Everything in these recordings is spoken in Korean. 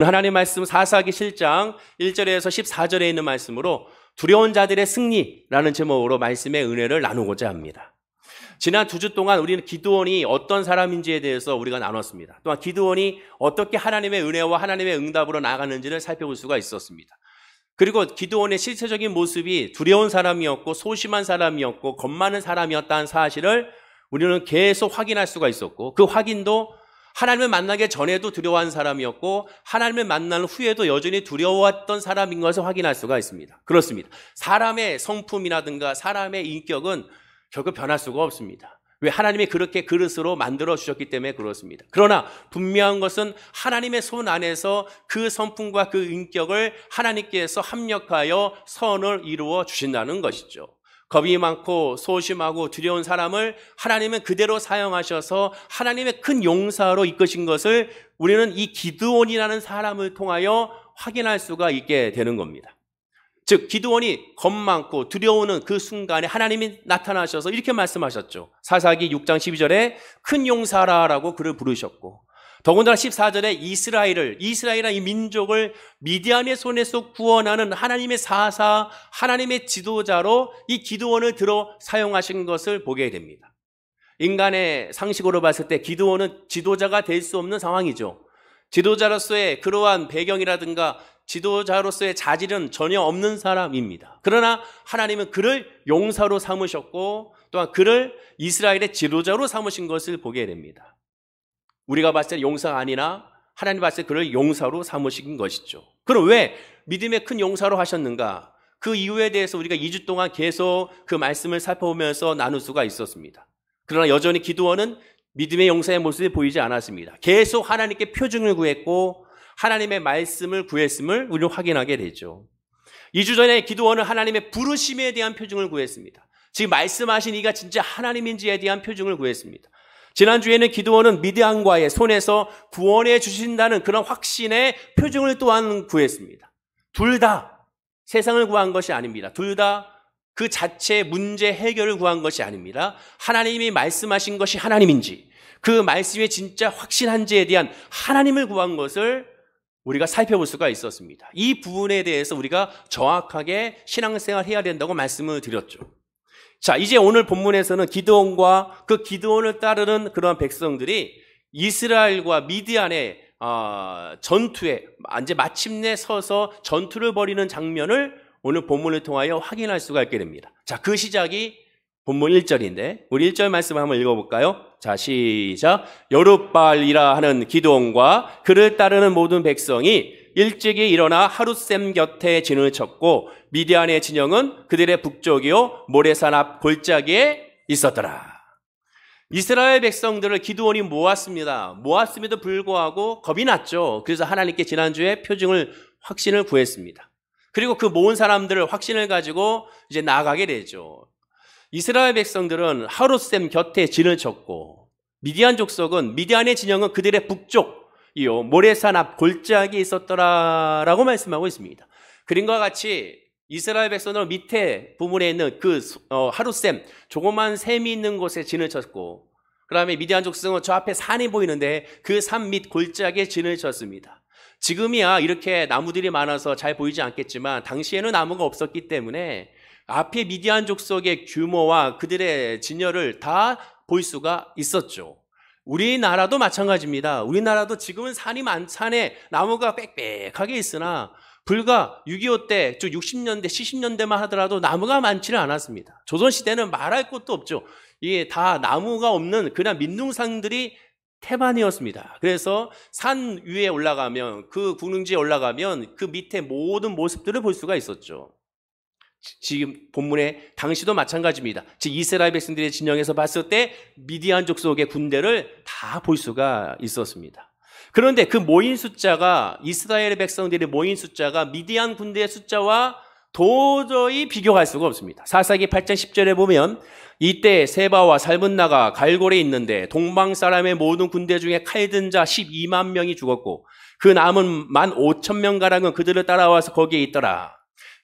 하나님의 말씀 사사기 7장 1절에서 14절에 있는 말씀으로 두려운 자들의 승리라는 제목으로 말씀의 은혜를 나누고자 합니다. 지난 2주 동안 우리는 기드온이 어떤 사람인지에 대해서 우리가 나눴습니다. 또한 기드온이 어떻게 하나님의 은혜와 하나님의 응답으로 나아가는지를 살펴볼 수가 있었습니다. 그리고 기드온의 실체적인 모습이 두려운 사람이었고 소심한 사람이었고 겁 많은 사람이었다는 사실을 우리는 계속 확인할 수가 있었고, 그 확인도 하나님을 만나기 전에도 두려워한 사람이었고 하나님을 만난 후에도 여전히 두려워했던 사람인 것을 확인할 수가 있습니다. 그렇습니다. 사람의 성품이라든가 사람의 인격은 결국 변할 수가 없습니다. 왜? 하나님이 그렇게 그릇으로 만들어 주셨기 때문에 그렇습니다. 그러나 분명한 것은 하나님의 손 안에서 그 성품과 그 인격을 하나님께서 합력하여 선을 이루어 주신다는 것이죠. 겁이 많고 소심하고 두려운 사람을 하나님은 그대로 사용하셔서 하나님의 큰 용사로 이끄신 것을 우리는 이 기드온이라는 사람을 통하여 확인할 수가 있게 되는 겁니다. 즉 기드온이 겁 많고 두려우는 그 순간에 하나님이 나타나셔서 이렇게 말씀하셨죠. 사사기 6장 12절에 큰 용사라라고 그를 부르셨고, 더군다나 14절에 이스라엘이라는 이 민족을 미디안의 손에서 구원하는 하나님의 사사, 하나님의 지도자로 이 기드온을 들어 사용하신 것을 보게 됩니다. 인간의 상식으로 봤을 때 기드온은 지도자가 될 수 없는 상황이죠. 지도자로서의 그러한 배경이라든가 지도자로서의 자질은 전혀 없는 사람입니다. 그러나 하나님은 그를 용사로 삼으셨고 또한 그를 이스라엘의 지도자로 삼으신 것을 보게 됩니다. 우리가 봤을 때 용사가 아니라 하나님 봤을 때 그를 용사로 삼으신 것이죠. 그럼 왜 믿음의 큰 용사로 하셨는가? 그 이유에 대해서 우리가 2주 동안 계속 그 말씀을 살펴보면서 나눌 수가 있었습니다. 그러나 여전히 기드온은 믿음의 용사의 모습이 보이지 않았습니다. 계속 하나님께 표징을 구했고 하나님의 말씀을 구했음을 우리는 확인하게 되죠. 2주 전에 기드온은 하나님의 부르심에 대한 표징을 구했습니다. 지금 말씀하신 이가 진짜 하나님인지에 대한 표징을 구했습니다. 지난주에는 기드온은 미디안과의 손에서 구원해 주신다는 그런 확신의 표징을 또한 구했습니다. 둘 다 세상을 구한 것이 아닙니다. 둘 다 그 자체의 문제 해결을 구한 것이 아닙니다. 하나님이 말씀하신 것이 하나님인지 그 말씀이 진짜 확신한지에 대한 하나님을 구한 것을 우리가 살펴볼 수가 있었습니다. 이 부분에 대해서 우리가 정확하게 신앙생활 해야 된다고 말씀을 드렸죠. 자, 이제 오늘 본문에서는 기드온과 그 기드온을 따르는 그런 백성들이 이스라엘과 미디안의 전투에 이제 마침내 서서 전투를 벌이는 장면을 오늘 본문을 통하여 확인할 수가 있게 됩니다. 자, 그 시작이 본문 1절인데 우리 1절 말씀을 한번 읽어볼까요? 자, 시작. 여룻바알이라 하는 기드온과 그를 따르는 모든 백성이 일찍이 일어나 하룻샘 곁에 진을 쳤고 미디안의 진영은 그들의 북쪽이요 모레산 앞 골짜기에 있었더라. 이스라엘 백성들을 기드온이 모았습니다. 모았음에도 불구하고 겁이 났죠. 그래서 하나님께 지난주에 표징을 확신을 구했습니다. 그리고 그 모은 사람들을 확신을 가지고 이제 나아가게 되죠. 이스라엘 백성들은 하룻샘 곁에 진을 쳤고 미디안 족속은 미디안의 진영은 그들의 북쪽이요 모레산 앞 골짜기에 있었더라라고 말씀하고 있습니다. 그림과 같이 이스라엘 백성들은 밑에 부분에 있는 그 하룻샘 조그만 샘이 있는 곳에 진을 쳤고 그 다음에 미디안 족속은 저 앞에 산이 보이는데 그 산 밑 골짜기에 진을 쳤습니다. 지금이야 이렇게 나무들이 많아서 잘 보이지 않겠지만 당시에는 나무가 없었기 때문에 앞에 미디안 족속의 규모와 그들의 진열을 다 볼 수가 있었죠. 우리나라도 마찬가지입니다. 우리나라도 지금은 산에 나무가 빽빽하게 있으나 불과 6.25 때, 즉 60년대, 70년대만 하더라도 나무가 많지는 않았습니다. 조선시대는 말할 것도 없죠. 이게 다 나무가 없는 그냥 민둥산들이 태반이었습니다. 그래서 산 위에 올라가면 그 궁릉지에 올라가면 그 밑에 모든 모습들을 볼 수가 있었죠. 지금 본문에 당시도 마찬가지입니다. 즉 이스라엘 백성들의 진영에서 봤을 때 미디안 족속의 군대를 다 볼 수가 있었습니다. 그런데 그 모인 숫자가 이스라엘의 백성들의 모인 숫자가 미디안 군대의 숫자와 도저히 비교할 수가 없습니다. 사사기 8장 10절에 보면 이때 세바와 살문나가 갈골에 있는데 동방 사람의 모든 군대 중에 칼든 자 12만 명이 죽었고 그 남은 15,000명가량은 그들을 따라와서 거기에 있더라.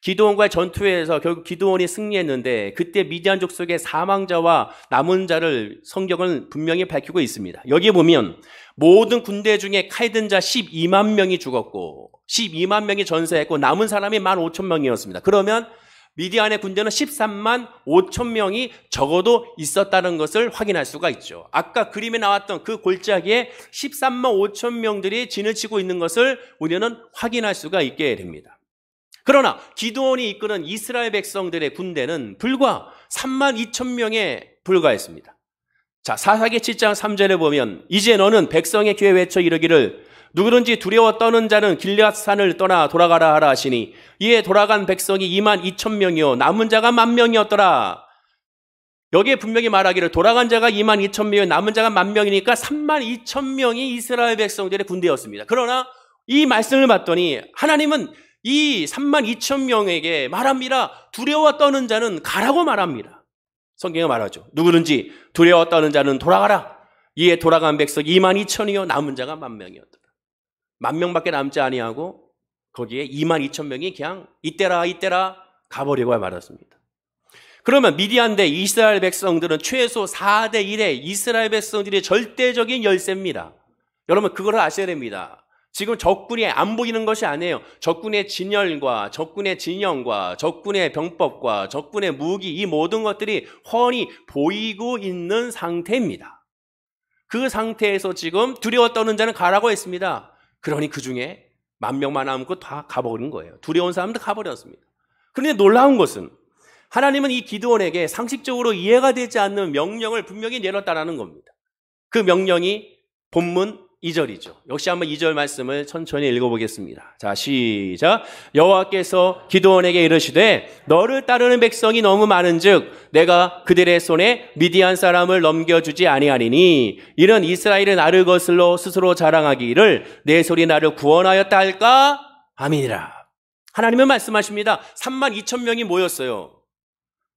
기드온과의 전투에서 결국 기드온이 승리했는데 그때 미디안 족속의 사망자와 남은 자를 성경은 분명히 밝히고 있습니다. 여기에 보면 모든 군대 중에 칼든 자 12만 명이 죽었고 12만 명이 전사했고 남은 사람이 15,000명이었습니다. 그러면 미디안의 군대는 13만 5천 명이 적어도 있었다는 것을 확인할 수가 있죠. 아까 그림에 나왔던 그 골짜기에 13만 5천 명들이 진을 치고 있는 것을 우리는 확인할 수가 있게 됩니다. 그러나 기드온이 이끄는 이스라엘 백성들의 군대는 불과 3만 2천 명에 불과했습니다. 자, 사사기 7장 3절에 보면 이제 너는 백성의 귀에 외쳐 이르기를 누구든지 두려워 떠는 자는 길앗산을 떠나 돌아가라 하라 하시니 이에 돌아간 백성이 2만 2천 명이요 남은 자가 10,000명이었더라. 여기에 분명히 말하기를 돌아간 자가 2만 2천 명이요 남은 자가 10,000명이니까 3만 2천 명이 이스라엘 백성들의 군대였습니다. 그러나 이 말씀을 봤더니 하나님은 이 3만 2천 명에게 말합니다. 두려워 떠는 자는 가라고 말합니다. 성경에 말하죠. 누구든지 두려워 떠는 자는 돌아가라. 이에 돌아간 백성이 2만 2천이요 남은 자가 10,000명이었더라. 10,000명밖에 남지 아니하고 거기에 2만 2천 명이 그냥 이때라 가버리고 말았습니다. 그러면 미디안 대 이스라엘 백성들은 최소 4대 1의 이스라엘 백성들이 절대적인 열세입니다. 여러분 그걸 아셔야 됩니다. 지금 적군이 안 보이는 것이 아니에요. 적군의 진열과 적군의 진영과 적군의 병법과 적군의 무기 이 모든 것들이 훤히 보이고 있는 상태입니다. 그 상태에서 지금 두려워 떠는 자는 가라고 했습니다. 그러니 그 중에 10,000명만 남고 다 가버린 거예요. 두려운 사람도 가버렸습니다. 그런데 놀라운 것은 하나님은 이 기드온에게 상식적으로 이해가 되지 않는 명령을 분명히 내렸다라는 겁니다. 그 명령이 본문 2절이죠. 역시 한번 2절 말씀을 천천히 읽어보겠습니다. 자, 시작. 여호와께서 기드온에게 이르시되 너를 따르는 백성이 너무 많은즉 내가 그들의 손에 미디안 사람을 넘겨주지 아니하리니 이는 이스라엘이 나를 거슬러 스스로 자랑하기를 내 손이 나를 구원하였다 할까 아미니라. 하나님은 말씀하십니다. 3만 2천 명이 모였어요.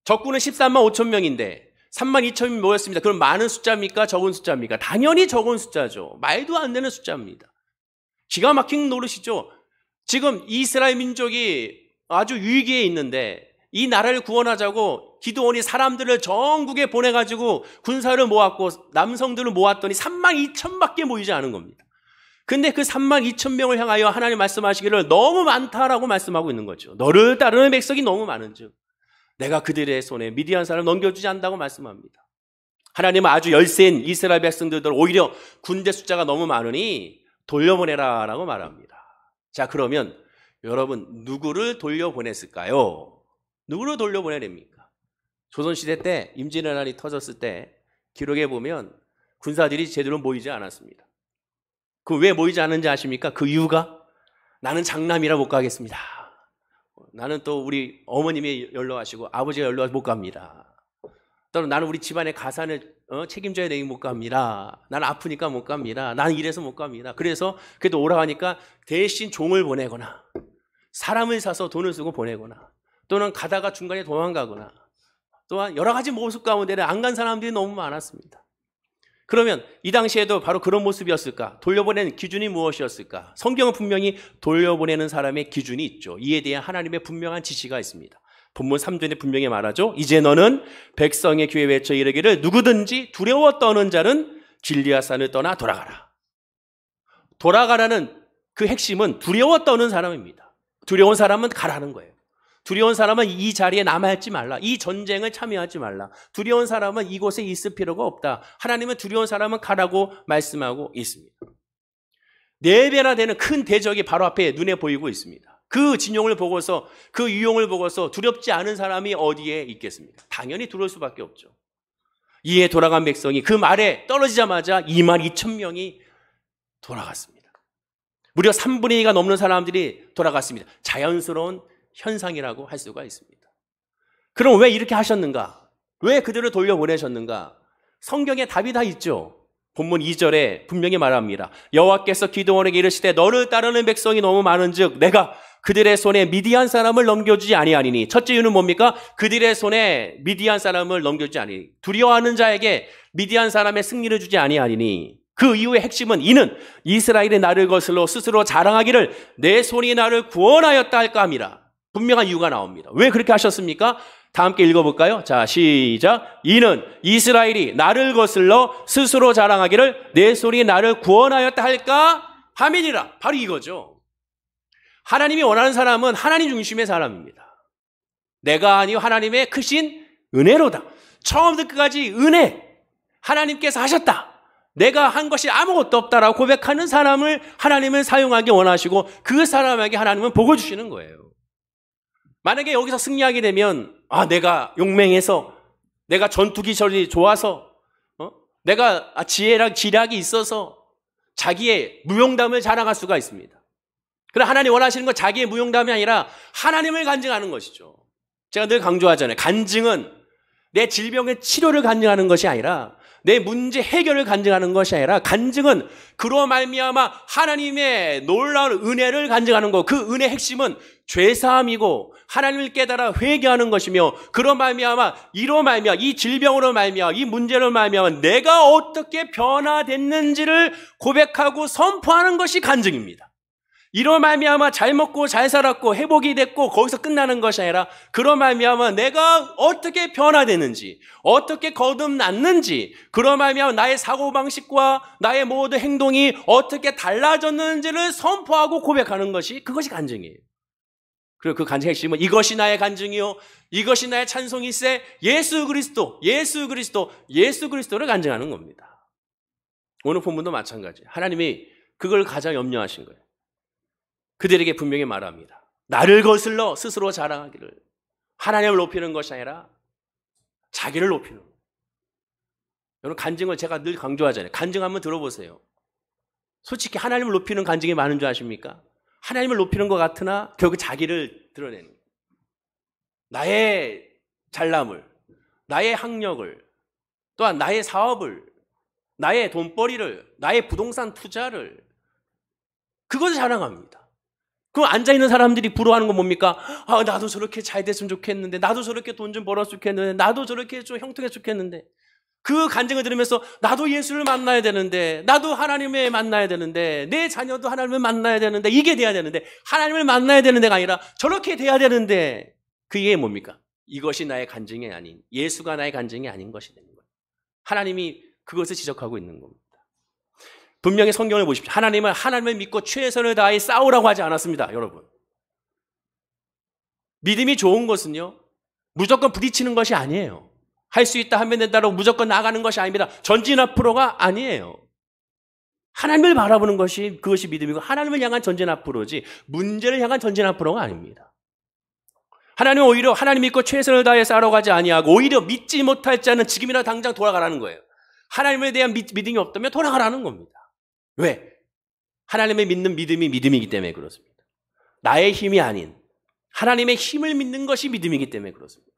적군은 13만 5천 명인데 3만 2천이 모였습니다. 그럼 많은 숫자입니까? 적은 숫자입니까? 당연히 적은 숫자죠. 말도 안 되는 숫자입니다. 기가 막힌 노릇이죠. 지금 이스라엘 민족이 아주 위기에 있는데 이 나라를 구원하자고 기드온이 사람들을 전국에 보내가지고 군사를 모았고 남성들을 모았더니 3만 2천밖에 모이지 않은 겁니다. 근데 그 3만 2천 명을 향하여 하나님 말씀하시기를 너무 많다라고 말씀하고 있는 거죠. 너를 따르는 백성이 너무 많은즉 내가 그들의 손에 미디안 사람을 넘겨주지 않는다고 말씀합니다. 하나님은 아주 열세인 이스라엘 백성들 오히려 군대 숫자가 너무 많으니 돌려보내라 라고 말합니다. 자, 그러면 여러분 누구를 돌려보냈을까요? 누구를 돌려보내랍니까? 조선시대 때 임진왜란이 터졌을 때 기록에 보면 군사들이 제대로 모이지 않았습니다. 그 왜 모이지 않는지 아십니까? 그 이유가 나는 장남이라 못 가겠습니다. 나는 또 우리 어머님이 연로하시고 아버지가 연로하셔서 못 갑니다. 또는 나는 우리 집안의 가산을 책임져야 되니 못 갑니다. 나는 아프니까 못 갑니다. 나는 이래서 못 갑니다. 그래서 그래도 오라 하니까 대신 종을 보내거나 사람을 사서 돈을 쓰고 보내거나 또는 가다가 중간에 도망가거나 또한 여러 가지 모습 가운데는 안 간 사람들이 너무 많았습니다. 그러면 이 당시에도 바로 그런 모습이었을까? 돌려보내는 기준이 무엇이었을까? 성경은 분명히 돌려보내는 사람의 기준이 있죠. 이에 대한 하나님의 분명한 지시가 있습니다. 본문 3절에 분명히 말하죠. 이제 너는 백성의 귀에 외쳐 이르기를 누구든지 두려워 떠는 자는 길리앗산을 떠나 돌아가라. 돌아가라는 그 핵심은 두려워 떠는 사람입니다. 두려운 사람은 가라는 거예요. 두려운 사람은 이 자리에 남아있지 말라. 이 전쟁을 참여하지 말라. 두려운 사람은 이곳에 있을 필요가 없다. 하나님은 두려운 사람은 가라고 말씀하고 있습니다. 4배나 되는 큰 대적이 바로 앞에 눈에 보이고 있습니다. 그 진용을 보고서 그 유용을 보고서 두렵지 않은 사람이 어디에 있겠습니까? 당연히 두려울 수밖에 없죠. 이에 돌아간 백성이 그 말에 떨어지자마자 2만 2천 명이 돌아갔습니다. 무려 3분의 2가 넘는 사람들이 돌아갔습니다. 자연스러운 현상이라고 할 수가 있습니다. 그럼 왜 이렇게 하셨는가? 왜 그들을 돌려보내셨는가? 성경에 답이 다 있죠. 본문 2절에 분명히 말합니다. 여호와께서 기드온에게 이르시되 너를 따르는 백성이 너무 많은즉 내가 그들의 손에 미디안 사람을 넘겨주지 아니하리니. 첫째 이유는 뭡니까? 그들의 손에 미디안 사람을 넘겨주지 아니하니. 두려워하는 자에게 미디안 사람의 승리를 주지 아니하리니. 그 이유의 핵심은 이는 이스라엘의 나를 거슬러 스스로 자랑하기를 내 손이 나를 구원하였다 할까 함이라. 분명한 이유가 나옵니다. 왜 그렇게 하셨습니까? 다 함께 읽어볼까요? 자, 시작. 이는 이스라엘이 나를 거슬러 스스로 자랑하기를 내 손이 나를 구원하였다 할까 함이니라. 바로 이거죠. 하나님이 원하는 사람은 하나님 중심의 사람입니다. 내가 아니요 하나님의 크신 은혜로다. 처음부터 끝까지 은혜. 하나님께서 하셨다. 내가 한 것이 아무것도 없다라고 고백하는 사람을 하나님은 사용하기 원하시고 그 사람에게 하나님은 복을 주시는 거예요. 만약에 여기서 승리하게 되면 내가 용맹해서 내가 전투기술이 좋아서 내가 지혜랑 지략이 있어서 자기의 무용담을 자랑할 수가 있습니다. 그러나 하나님 원하시는 건 자기의 무용담이 아니라 하나님을 간증하는 것이죠. 제가 늘 강조하잖아요. 간증은 내 질병의 치료를 간증하는 것이 아니라 내 문제 해결을 간증하는 것이 아니라 간증은 그로 말미암아 하나님의 놀라운 은혜를 간증하는 것. 그 은혜의 핵심은 죄사함이고 하나님을 깨달아 회개하는 것이며 그로 말미암아 이로 말미암아 이 질병으로 말미암아 이 문제로 말미암아 내가 어떻게 변화됐는지를 고백하고 선포하는 것이 간증입니다. 이로 말미암아 잘 먹고 잘 살았고 회복이 됐고 거기서 끝나는 것이 아니라 그로 말미암아 내가 어떻게 변화됐는지 어떻게 거듭났는지 그로 말미암아 나의 사고방식과 나의 모든 행동이 어떻게 달라졌는지를 선포하고 고백하는 것이 그것이 간증이에요. 그리고 그 간증의 핵심은 이것이 나의 간증이요 이것이 나의 찬송일세 예수 그리스도를 간증하는 겁니다. 오늘 본문도 마찬가지예요. 하나님이 그걸 가장 염려하신 거예요. 그들에게 분명히 말합니다. 나를 거슬러 스스로 자랑하기를. 하나님을 높이는 것이 아니라 자기를 높이는 거예요. 여러분 간증을 제가 늘 강조하잖아요. 간증 한번 들어보세요. 솔직히 하나님을 높이는 간증이 많은 줄 아십니까? 하나님을 높이는 것 같으나 결국 자기를 드러내는 거예요. 나의 잘남을, 나의 학력을, 또한 나의 사업을, 나의 돈벌이를, 나의 부동산 투자를 그것을 자랑합니다. 그 앉아있는 사람들이 부러워하는 건 뭡니까? 나도 저렇게 잘 됐으면 좋겠는데, 나도 저렇게 돈 좀 벌었으면 좋겠는데, 나도 저렇게 좀 형통했으면 좋겠는데, 그 간증을 들으면서 나도 예수를 만나야 되는데, 나도 하나님을 만나야 되는데, 내 자녀도 하나님을 만나야 되는데, 이게 돼야 되는데, 하나님을 만나야 되는 데가 아니라 저렇게 돼야 되는데, 그게 뭡니까? 이것이 나의 간증이 아닌, 예수가 나의 간증이 아닌 것이 되는 거예요. 하나님이 그것을 지적하고 있는 겁니다. 분명히 성경을 보십시오. 하나님은 하나님을 믿고 최선을 다해 싸우라고 하지 않았습니다, 여러분. 믿음이 좋은 것은요, 무조건 부딪히는 것이 아니에요. 할 수 있다 하면 된다고 무조건 나가는 것이 아닙니다. 전진 앞으로가 아니에요. 하나님을 바라보는 것이 그것이 믿음이고 하나님을 향한 전진 앞으로지 문제를 향한 전진 앞으로가 아닙니다. 하나님은 오히려 하나님 믿고 최선을 다해 싸우라고 하지 아니하고 오히려 믿지 못할 자는 지금이나 당장 돌아가라는 거예요. 하나님에 대한 믿음이 없다면 돌아가라는 겁니다. 왜? 하나님을 믿는 믿음이 믿음이기 때문에 그렇습니다. 나의 힘이 아닌 하나님의 힘을 믿는 것이 믿음이기 때문에 그렇습니다.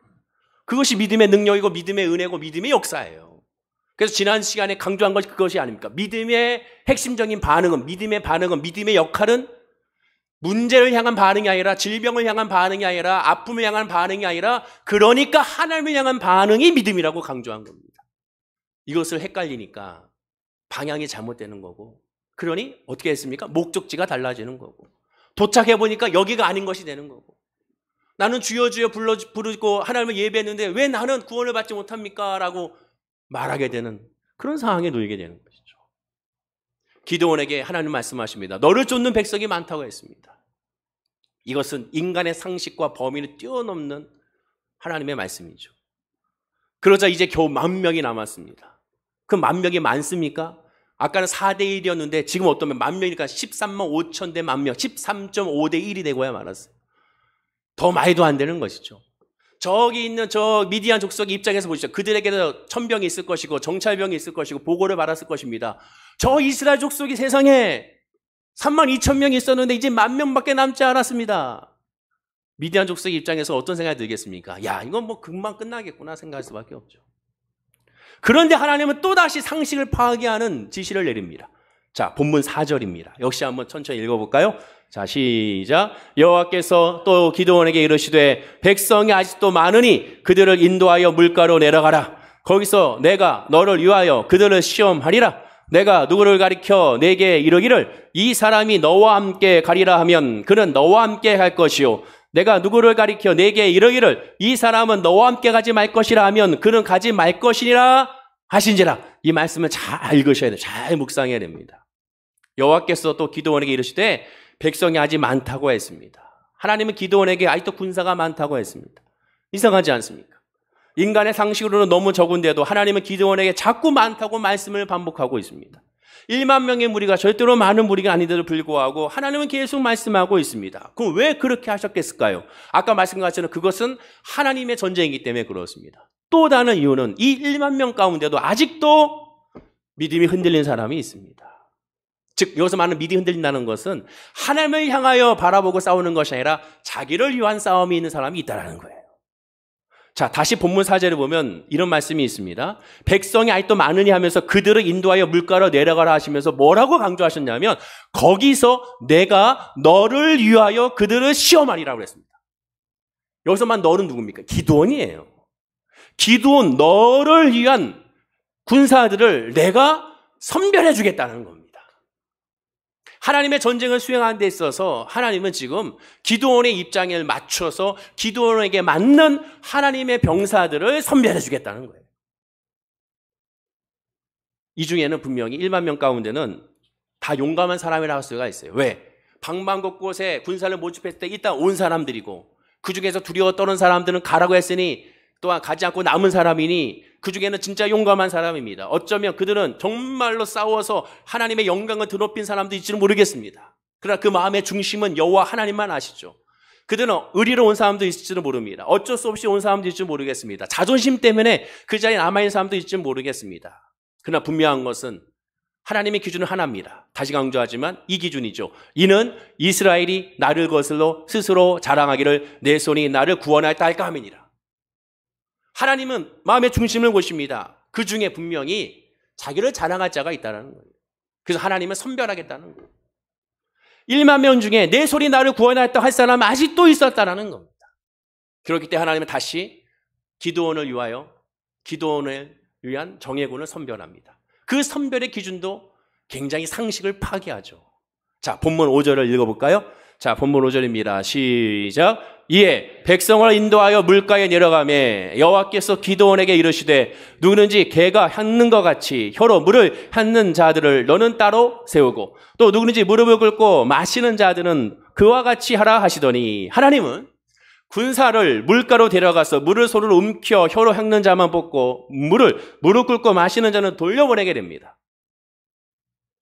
그것이 믿음의 능력이고 믿음의 은혜고 믿음의 역사예요. 그래서 지난 시간에 강조한 것이 그것이 아닙니까? 믿음의 핵심적인 반응은 믿음의 역할은 문제를 향한 반응이 아니라 질병을 향한 반응이 아니라 아픔을 향한 반응이 아니라 그러니까 하나님을 향한 반응이 믿음이라고 강조한 겁니다. 이것을 헷갈리니까 방향이 잘못되는 거고 그러니 어떻게 했습니까? 목적지가 달라지는 거고 도착해보니까 여기가 아닌 것이 되는 거고 나는 주여 주여 부르고 하나님을 예배했는데 왜 나는 구원을 받지 못합니까? 라고 말하게 되는 그런 상황에 놓이게 되는 것이죠. 기드온에게 하나님 말씀하십니다. 너를 쫓는 백성이 많다고 했습니다. 이것은 인간의 상식과 범위를 뛰어넘는 하나님의 말씀이죠. 그러자 이제 겨우 10,000명이 남았습니다. 그 10,000명이 많습니까? 아까는 4대 1이었는데 지금 어떠면 10,000명이니까 13만 5천 대 10,000명, 13.5대 1이 되고야 말았어요. 더 말도 안 되는 것이죠. 저기 있는 저 미디안 족속의 입장에서 보시죠. 그들에게도 천병이 있을 것이고 정찰병이 있을 것이고 보고를 받았을 것입니다. 저 이스라엘 족속이 세상에 32,000명이 있었는데 이제 10,000명밖에 남지 않았습니다. 미디안 족속의 입장에서 어떤 생각이 들겠습니까? 야, 이건 뭐 금방 끝나겠구나 생각할 수밖에 없죠. 그런데 하나님은 또다시 상식을 파괴하는 지시를 내립니다. 자, 본문 4절입니다. 역시 한번 천천히 읽어볼까요? 자, 시작. 여호와께서 또 기드온에게 이르시되 백성이 아직도 많으니 그들을 인도하여 물가로 내려가라. 거기서 내가 너를 위하여 그들을 시험하리라. 내가 누구를 가리켜 내게 이르기를 이 사람이 너와 함께 가리라 하면 그는 너와 함께 할 것이요 내가 누구를 가리켜 내게 이르기를 이 사람은 너와 함께 가지 말 것이라 하면 그는 가지 말 것이니라 하신지라. 이 말씀을 잘 읽으셔야 돼요. 잘 묵상해야 됩니다. 여호와께서 또 기드온에게 이르시되 백성이 아직 많다고 했습니다. 하나님은 기드온에게 아직도 군사가 많다고 했습니다. 이상하지 않습니까? 인간의 상식으로는 너무 적은데도 하나님은 기드온에게 자꾸 많다고 말씀을 반복하고 있습니다. 1만 명의 무리가 절대로 많은 무리가 아닌데도 불구하고 하나님은 계속 말씀하고 있습니다. 그럼 왜 그렇게 하셨겠을까요? 아까 말씀드린 것처럼 그것은 하나님의 전쟁이기 때문에 그렇습니다. 또 다른 이유는 이 1만 명 가운데도 아직도 믿음이 흔들린 사람이 있습니다. 즉 여기서 말하는 믿음이 흔들린다는 것은 하나님을 향하여 바라보고 싸우는 것이 아니라 자기를 위한 싸움이 있는 사람이 있다는 거예요. 자, 다시 본문 4절에 보면 이런 말씀이 있습니다. 백성이 아직도 많으냐 하면서 그들을 인도하여 물가로 내려가라 하시면서 뭐라고 강조하셨냐면 거기서 내가 너를 위하여 그들을 시험하리라고 했습니다. 여기서만 너는 누굽니까? 기드온이에요. 기드온 너를 위한 군사들을 내가 선별해 주겠다는 겁니다. 하나님의 전쟁을 수행하는 데 있어서 하나님은 지금 기드온의 입장에 맞춰서 기드온에게 맞는 하나님의 병사들을 선별해 주겠다는 거예요. 이 중에는 분명히 1만 명 가운데는 다 용감한 사람이라고 할 수가 있어요. 왜? 방방곳곳에 군사를 모집했을 때 일단 온 사람들이고 그 중에서 두려워 떠는 사람들은 가라고 했으니 또한 가지 않고 남은 사람이니 그 중에는 진짜 용감한 사람입니다. 어쩌면 그들은 정말로 싸워서 하나님의 영광을 드높인 사람도 있지는 모르겠습니다. 그러나 그 마음의 중심은 여호와 하나님만 아시죠. 그들은 의리로 온 사람도 있을지는 모릅니다. 어쩔 수 없이 온 사람도 있을지 모르겠습니다. 자존심 때문에 그 자리에 남아있는 사람도 있을지 모르겠습니다. 그러나 분명한 것은 하나님의 기준은 하나입니다. 다시 강조하지만 이 기준이죠. 이는 이스라엘이 나를 거슬러 스스로 자랑하기를 내 손이 나를 구원하였다 할까 함이니라. 하나님은 마음의 중심을 보십니다. 그 중에 분명히 자기를 자랑할 자가 있다는 거예요. 그래서 하나님은 선별하겠다는 거예요. 1만 명 중에 내 손이 나를 구원하였다 할 사람은 아직도 있었다는 겁니다. 그렇기 때문에 하나님은 다시 기드온을 위한 정예군을 선별합니다. 그 선별의 기준도 굉장히 상식을 파괴하죠. 자, 본문 5절을 읽어볼까요? 자, 본문 5절입니다. 시작. 이에 백성을 인도하여 물가에 내려가매 여호와께서 기드온에게 이르시되 누구든지 개가 핥는 것 같이 혀로 물을 핥는 자들을 너는 따로 세우고 또 누구든지 무릎을 꿇고 마시는 자들은 그와 같이 하라 하시더니 하나님은 군사를 물가로 데려가서 물을 손으로 움켜 혀로 핥는 자만 뽑고 무릎 꿇고 마시는 자는 돌려보내게 됩니다.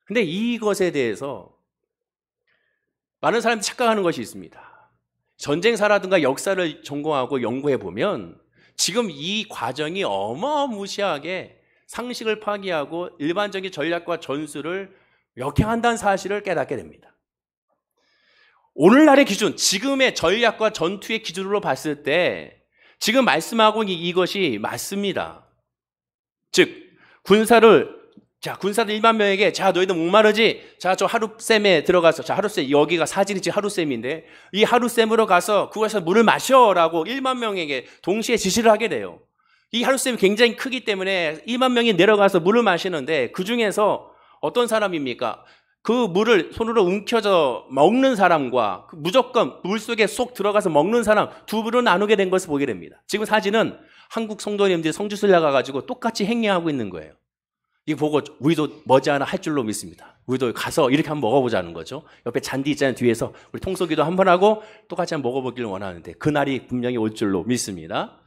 근데 이것에 대해서 많은 사람들이 착각하는 것이 있습니다. 전쟁사라든가 역사를 전공하고 연구해 보면 지금 이 과정이 어마무시하게 상식을 파괴하고 일반적인 전략과 전술을 역행한다는 사실을 깨닫게 됩니다. 오늘날의 기준, 지금의 전략과 전투의 기준으로 봤을 때 지금 말씀하고 이것이 맞습니다. 즉 군사들 1만 명에게 자 너희들 목마르지? 자 저 하룻샘에 들어가서 자 하룻샘 여기가 사진이 지금 하룻샘인데 이 하룻샘으로 가서 그곳에서 물을 마셔라고 1만 명에게 동시에 지시를 하게 돼요. 이 하룻샘이 굉장히 크기 때문에 2만 명이 내려가서 물을 마시는데 그 중에서 어떤 사람입니까? 그 물을 손으로 움켜져 먹는 사람과 무조건 물속에 쏙 들어가서 먹는 사람 두 부로 나누게 된 것을 보게 됩니다. 지금 사진은 한국 성도님들이 성지순례 가가지고 똑같이 행위하고 있는 거예요. 이거 보고 우리도 머지않아 할 줄로 믿습니다. 우리도 가서 이렇게 한번 먹어보자는 거죠. 옆에 잔디 있잖아요. 뒤에서 우리 통쏘기도 한번 하고 똑같이 한번 먹어보기를 원하는데 그날이 분명히 올 줄로 믿습니다.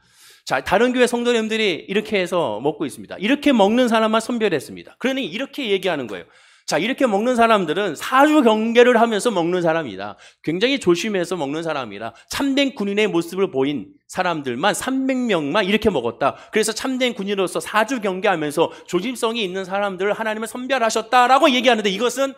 자, 다른 교회 성도님들이 이렇게 해서 먹고 있습니다. 이렇게 먹는 사람만 선별했습니다. 그러니 이렇게 얘기하는 거예요. 자, 이렇게 먹는 사람들은 사주 경계를 하면서 먹는 사람이다. 굉장히 조심해서 먹는 사람이라 참된 군인의 모습을 보인 사람들만 300명만 이렇게 먹었다. 그래서 참된 군인으로서 사주 경계하면서 조심성이 있는 사람들을 하나님은 선별하셨다라고 얘기하는데 이것은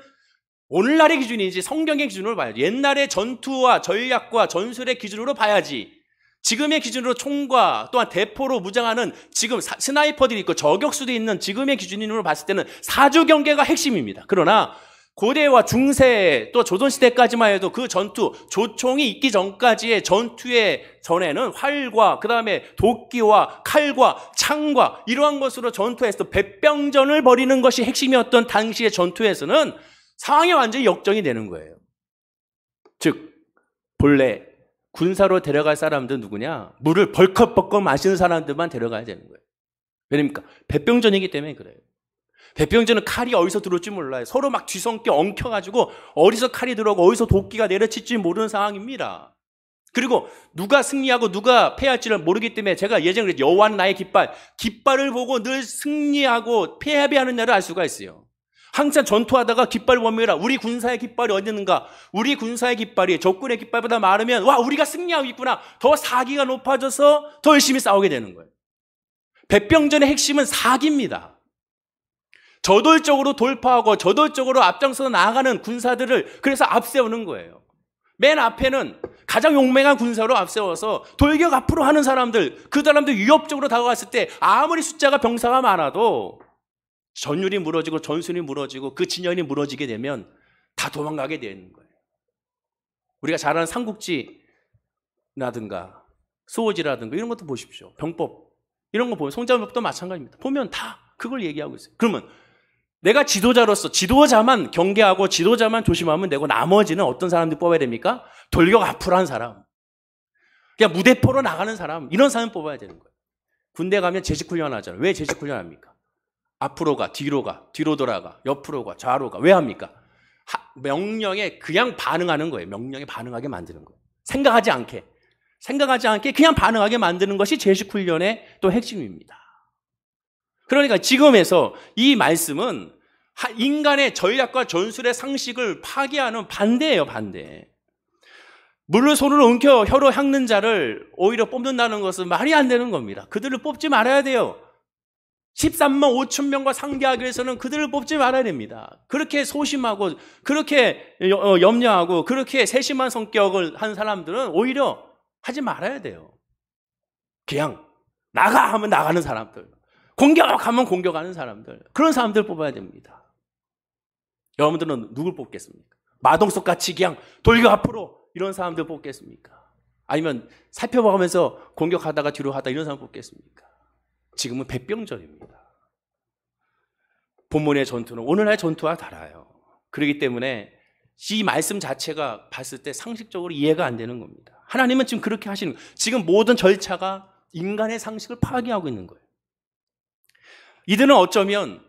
오늘날의 기준이지 성경의 기준으로 봐야지. 옛날의 전투와 전략과 전술의 기준으로 봐야지. 지금의 기준으로 총과 또한 대포로 무장하는 지금 스나이퍼들이 있고 저격수도 있는 지금의 기준으로 봤을 때는 사주 경계가 핵심입니다. 그러나 고대와 중세 또 조선시대까지만 해도 그 전투, 조총이 있기 전까지의 전투의 전에는 활과 그 다음에 도끼와 칼과 창과 이러한 것으로 전투에서 백병전을 벌이는 것이 핵심이었던 당시의 전투에서는 상황이 완전히 역전이 되는 거예요. 즉 본래 군사로 데려갈 사람들은 누구냐? 물을 벌컥벌컥 마시는 사람들만 데려가야 되는 거예요. 왜냐니까 배병전이기 때문에 그래요. 배병전은 칼이 어디서 들어올지 몰라요. 서로 막 뒤섞여 엉켜가지고 어디서 칼이 들어오고 어디서 도끼가 내려칠지 모르는 상황입니다. 그리고 누가 승리하고 누가 패할지를 모르기 때문에 제가 예전에 그랬죠. 여호와는 나의 깃발. 깃발을 보고 늘 승리하고 패배하느냐를 알 수가 있어요. 항상 전투하다가 깃발을 보면 우리 군사의 깃발이 어디 있는가? 우리 군사의 깃발이 적군의 깃발보다 많으면 와, 우리가 승리하고 있구나. 더 사기가 높아져서 더 열심히 싸우게 되는 거예요. 배병전의 핵심은 사기입니다. 저돌적으로 돌파하고 저돌적으로 앞장서서 나아가는 군사들을 그래서 앞세우는 거예요. 맨 앞에는 가장 용맹한 군사로 앞세워서 돌격 앞으로 하는 사람들, 그 사람들 위협적으로 다가갔을 때 아무리 숫자가 병사가 많아도 전율이 무너지고 전순이 무너지고 그 진영이 무너지게 되면 다 도망가게 되는 거예요. 우리가 잘 아는 삼국지라든가 수호지라든가 이런 것도 보십시오. 병법 이런 거 보면 송자병법도 마찬가지입니다. 보면 다 그걸 얘기하고 있어요. 그러면 내가 지도자로서 지도자만 경계하고 지도자만 조심하면 되고 나머지는 어떤 사람들 뽑아야 됩니까? 돌격 앞으로 한 사람, 그냥 무대포로 나가는 사람, 이런 사람 뽑아야 되는 거예요. 군대 가면 재직훈련 하잖아요. 왜 재직훈련 합니까? 앞으로 가, 뒤로 돌아가, 옆으로 가, 좌로 가. 왜 합니까? 명령에 그냥 반응하는 거예요. 명령에 반응하게 만드는 거예요. 생각하지 않게 그냥 반응하게 만드는 것이 재직훈련의 또 핵심입니다. 그러니까 지금에서 이 말씀은 인간의 전략과 전술의 상식을 파괴하는 반대예요, 반대. 물을 손으로 엉켜 혀로 핥는 자를 오히려 뽑는다는 것은 말이 안 되는 겁니다. 그들을 뽑지 말아야 돼요. 13만 5천 명과 상대하기 위해서는 그들을 뽑지 말아야 됩니다. 그렇게 소심하고 그렇게 염려하고 그렇게 세심한 성격을 한 사람들은 오히려 하지 말아야 돼요. 그냥 나가 하면 나가는 사람들, 공격하면 공격하는 사람들, 그런 사람들 뽑아야 됩니다. 여러분들은 누굴 뽑겠습니까? 마동석 같이 그냥 돌격 앞으로 이런 사람들 뽑겠습니까? 아니면 살펴보면서 공격하다가 뒤로 하다 이런 사람 뽑겠습니까? 지금은 배병전입니다. 본문의 전투는 오늘날 전투와 달라요. 그렇기 때문에 이 말씀 자체가 봤을 때 상식적으로 이해가 안 되는 겁니다. 하나님은 지금 그렇게 하시는 거예요. 지금 모든 절차가 인간의 상식을 파괴하고 있는 거예요. 이들은 어쩌면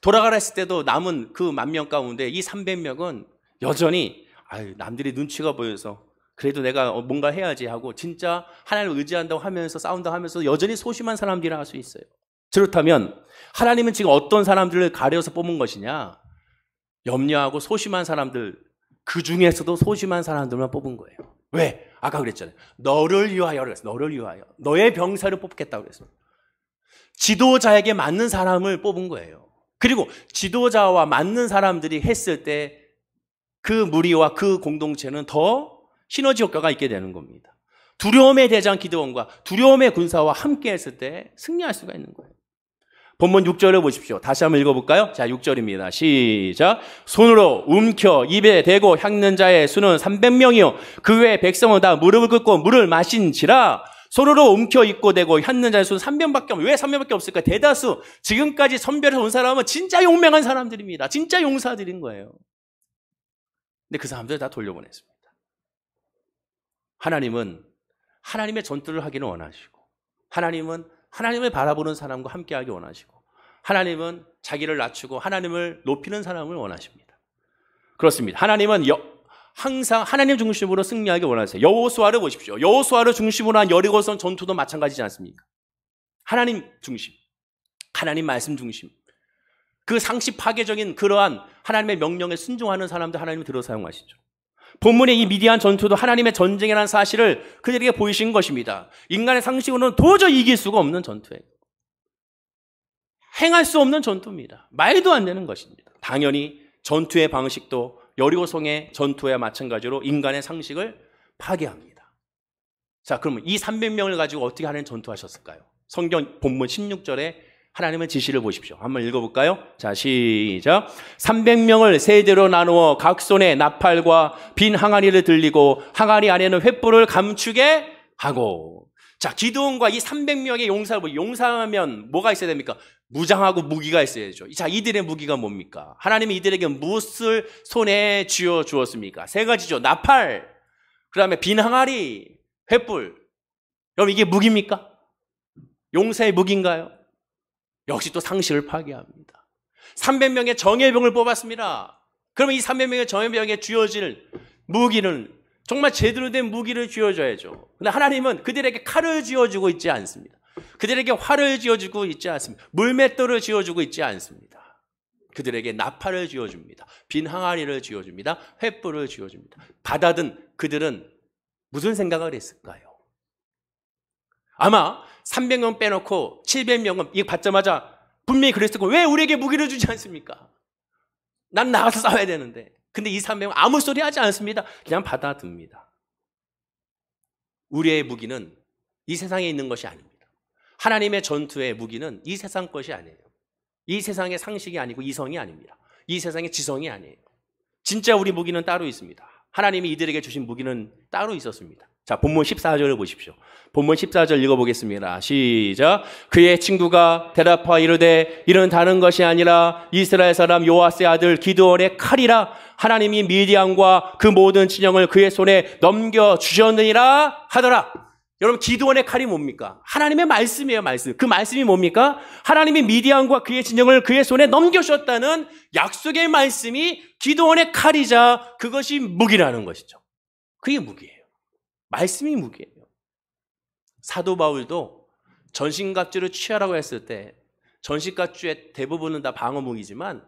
돌아가라 했을 때도 남은 그 10,000명 가운데 이 300명은 여전히 남들이 눈치가 보여서 그래도 내가 뭔가 해야지 하고 진짜 하나님을 의지한다고 하면서 싸운다고 하면서 여전히 소심한 사람들이라 할 수 있어요. 그렇다면 하나님은 지금 어떤 사람들을 가려서 뽑은 것이냐? 염려하고 소심한 사람들, 그 중에서도 소심한 사람들만 뽑은 거예요. 왜? 아까 그랬잖아요. 너를 위하여 그랬어요. 너를 위하여. 너의 병사를 뽑겠다고 그랬어요. 지도자에게 맞는 사람을 뽑은 거예요. 그리고 지도자와 맞는 사람들이 했을 때 그 무리와 그 공동체는 더 시너지 효과가 있게 되는 겁니다. 두려움의 대장 기드온과 두려움의 군사와 함께 했을 때 승리할 수가 있는 거예요. 본문 6절을 보십시오. 다시 한번 읽어볼까요? 자, 6절입니다. 시작. 손으로 움켜 입에 대고 핥는 자의 수는 300명이요. 그 외에 백성은 다 무릎을 꿇고 물을 마신지라. 손으로 움켜 입고 대고 핥는 자의 수는 300명밖에 없어요. 왜 300명밖에 없을까? 대다수 지금까지 선별해서 온 사람은 진짜 용맹한 사람들입니다. 진짜 용사들인 거예요. 근데 그 사람들 다 돌려보냈습니다. 하나님은 하나님의 전투를 하기는 원하시고, 하나님은 하나님을 바라보는 사람과 함께하기 원하시고, 하나님은 자기를 낮추고 하나님을 높이는 사람을 원하십니다. 그렇습니다. 하나님은 항상 하나님 중심으로 승리하기 원하세요. 여호수아를 보십시오. 여호수아를 중심으로 한 여리고성 전투도 마찬가지지 않습니까? 하나님 중심, 하나님 말씀 중심, 그 상식 파괴적인 그러한 하나님의 명령에 순종하는 사람들 하나님이 들어 사용하시죠. 본문의 이 미디안 전투도 하나님의 전쟁이라는 사실을 그들에게 보이신 것입니다. 인간의 상식으로는 도저히 이길 수가 없는 전투예요. 행할 수 없는 전투입니다. 말도 안 되는 것입니다. 당연히 전투의 방식도 여리고성의 전투와 마찬가지로 인간의 상식을 파괴합니다. 자, 그러면 이 300명을 가지고 어떻게 하나님 전투하셨을까요? 성경 본문 16절에 하나님의 지시를 보십시오. 한번 읽어볼까요? 자, 시작. 300명을 세대로 나누어 각 손에 나팔과 빈 항아리를 들리고 항아리 안에는 횃불을 감추게 하고. 자, 기드온과 이 300명의 용사를 용사하면 뭐가 있어야 됩니까? 무장하고 무기가 있어야죠. 자, 이들의 무기가 뭡니까? 하나님이 이들에게 무엇을 손에 쥐어 주었습니까? 세 가지죠. 나팔, 그 다음에 빈 항아리, 횃불. 여러분 이게 무기입니까? 용사의 무기인가요? 역시 또 상식을 파괴합니다. 300명의 정예병을 뽑았습니다. 그러면 이 300명의 정예병에 쥐어질 무기는 정말 제대로 된 무기를 쥐어줘야죠. 근데 하나님은 그들에게 칼을 쥐어주고 있지 않습니다. 그들에게 활을 쥐어주고 있지 않습니다. 물맷돌을 쥐어주고 있지 않습니다. 그들에게 나팔을 쥐어줍니다. 빈 항아리를 쥐어줍니다. 횃불을 쥐어줍니다. 받아든 그들은 무슨 생각을 했을까요? 아마 300명 빼놓고 700명은 이거 받자마자 분명히 그랬을 거예요. 왜 우리에게 무기를 주지 않습니까? 난 나가서 싸워야 되는데. 근데 이 300명은 아무 소리 하지 않습니다. 그냥 받아듭니다. 우리의 무기는 이 세상에 있는 것이 아닙니다. 하나님의 전투의 무기는 이 세상 것이 아니에요. 이 세상의 상식이 아니고 이성이 아닙니다. 이 세상의 지성이 아니에요. 진짜 우리 무기는 따로 있습니다. 하나님이 이들에게 주신 무기는 따로 있었습니다. 자, 본문 14절을 보십시오. 본문 14절 읽어보겠습니다. 시작. 그의 친구가 대답하여 이르되 이는 다른 것이 아니라 이스라엘 사람 요아스의 아들 기드온의 칼이라. 하나님이 미디안과 그 모든 진영을 그의 손에 넘겨주셨느니라 하더라. 여러분 기드온의 칼이 뭡니까? 하나님의 말씀이에요. 말씀. 그 말씀이 뭡니까? 하나님이 미디안과 그의 진영을 그의 손에 넘겨주셨다는 약속의 말씀이 기드온의 칼이자 그것이 무기라는 것이죠. 그게 무기예요. 말씀이 무기예요. 사도 바울도 전신갑주를 취하라고 했을 때 전신갑주의 대부분은 다 방어 무기지만